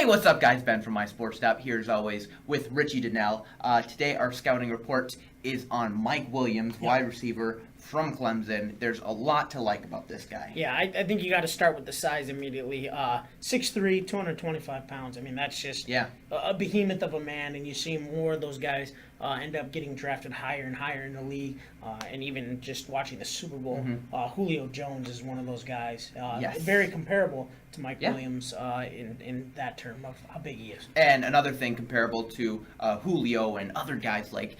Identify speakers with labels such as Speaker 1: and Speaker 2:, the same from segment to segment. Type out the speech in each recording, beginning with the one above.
Speaker 1: Hey, what's up, guys? Ben from My Sports Stop here, as always, with Richie Donnell. Today, our scouting report is on Mike Williams, wide receiver from Clemson. There's a lot to like about this guy.
Speaker 2: Yeah, I think you got to start with the size immediately. 6'3", 225 pounds. I mean, that's just a behemoth of a man, and you see more of those guys end up getting drafted higher and higher in the league. And even just watching the Super Bowl, Julio Jones is one of those guys. Very comparable to Mike Williams in that term of how big he is.
Speaker 1: And another thing comparable to Julio and other guys like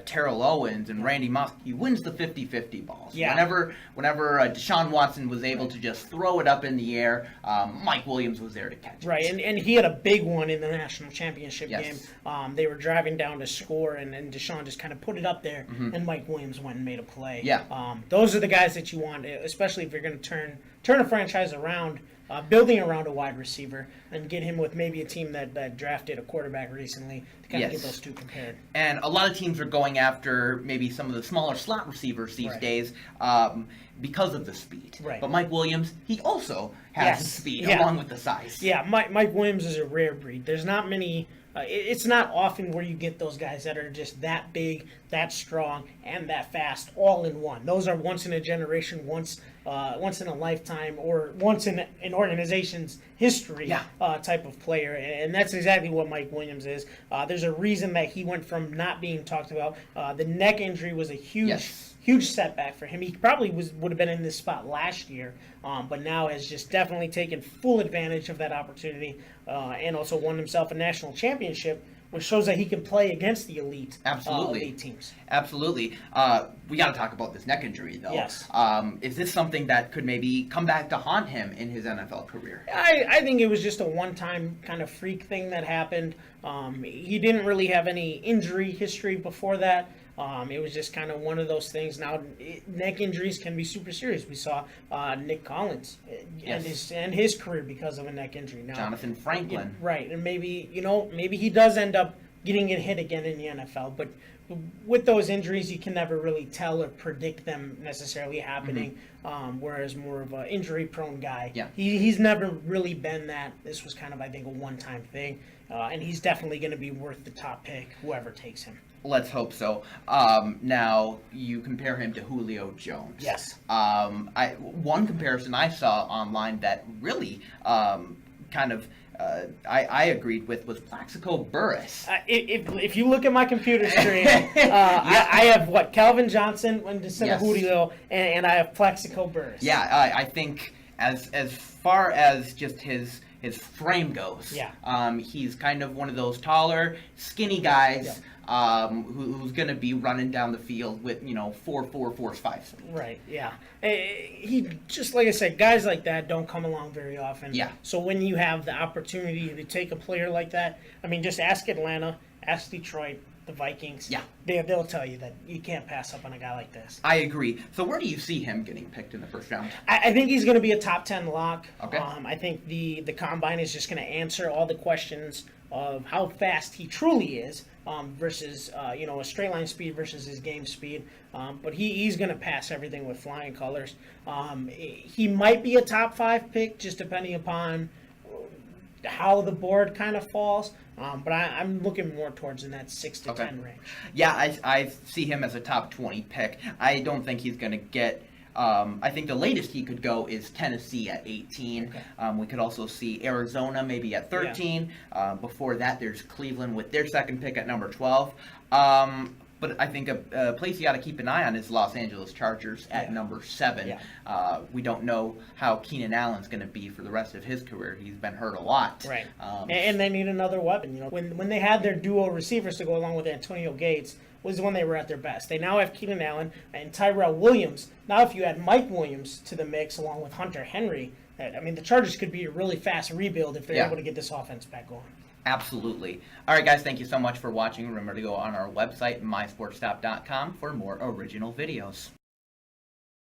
Speaker 1: Terrell Owens and Randy Moss, he wins the 50-50 balls.
Speaker 2: Yeah.
Speaker 1: Whenever Deshaun Watson was able to just throw it up in the air, Mike Williams was there to catch it.
Speaker 2: Right, and he had a big one in the national championship game. They were driving down to score, and Deshaun just kind of put it up there, and Mike Williams went and made a play. Those are the guys that you want, especially if you're going to turn a franchise around, building around a wide receiver, and get him with maybe a team that drafted a quarterback recently to kind of get those two compared.
Speaker 1: And a lot of teams are going after maybe some of the smaller slot receivers these days because of the speed.
Speaker 2: Right.
Speaker 1: But Mike Williams, he also has the speed along with the size.
Speaker 2: Yeah, Mike Williams is a rare breed. There's not many... it's not often where you get those guys that are just that big, that strong, and that fast all in one. Those are once in a generation, once in a lifetime, or once in an organization's history type of player. And that's exactly what Mike Williams is. There's a reason that he went from not being talked about. The neck injury was a huge setback for him. He probably would have been in this spot last year, but now has just definitely taken full advantage of that opportunity, and also won himself a national championship, which shows that he can play against the elite teams.
Speaker 1: Absolutely. We got to talk about this neck injury, though.
Speaker 2: Yes.
Speaker 1: Is this something that could maybe come back to haunt him in his NFL career?
Speaker 2: I think it was just a one-time kind of freak thing that happened. He didn't really have any injury history before that. It was just kind of one of those things. Now, neck injuries can be super serious. We saw Nick Collins and his career because of a neck injury. Now,
Speaker 1: Jonathan Franklin.
Speaker 2: Right, and maybe he does end up getting it hit again in the NFL, but with those injuries, you can never really tell or predict them necessarily happening, whereas more of an injury-prone guy. He's never really been that. This was kind of, I think, a one-time thing, and he's definitely going to be worth the top pick, whoever takes him.
Speaker 1: Let's hope so. Now, you compare him to Julio Jones.
Speaker 2: Yes.
Speaker 1: One comparison I saw online that really I agreed with was Plaxico Burress.
Speaker 2: If you look at my computer screen, I have Calvin Johnson instead of Julio, and I have Plaxico Burress.
Speaker 1: Yeah, I think as far as just his frame goes, he's kind of one of those taller, skinny guys who's going to be running down the field with 4.4, 4.5 speed.
Speaker 2: Right. Yeah. He just, like I said, guys like that don't come along very often.
Speaker 1: Yeah.
Speaker 2: So when you have the opportunity to take a player like that, I mean, just ask Atlanta, ask Detroit, the Vikings.
Speaker 1: Yeah.
Speaker 2: They'll tell you that you can't pass up on a guy like this.
Speaker 1: I agree. So where do you see him getting picked in the first round?
Speaker 2: I think he's going to be a top 10 lock.
Speaker 1: Okay.
Speaker 2: I think the combine is just going to answer all the questions of how fast he truly is versus a straight line speed versus his game speed. But he's going to pass everything with flying colors. He might be a top 5 pick just depending upon how the board kind of falls. But I'm looking more towards in that 6 to 10 range.
Speaker 1: Yeah, I see him as a top 20 pick. I don't think he's going to get... I think the latest he could go is Tennessee at 18. Okay. We could also see Arizona maybe at 13. Yeah. Before that, there's Cleveland with their second pick at number 12. But I think a place you got to keep an eye on is Los Angeles Chargers at number 7. Yeah. We don't know how Keenan Allen's going to be for the rest of his career. He's been hurt a lot.
Speaker 2: Right. And they need another weapon. When they had their duo receivers to go along with Antonio Gates was when they were at their best. They now have Keenan Allen and Tyrell Williams. Now if you add Mike Williams to the mix along with Hunter Henry, the Chargers could be a really fast rebuild if they're able to get this offense back going.
Speaker 1: Absolutely. All right, guys, thank you so much for watching. Remember to go on our website, mysportstop.com, for more original videos.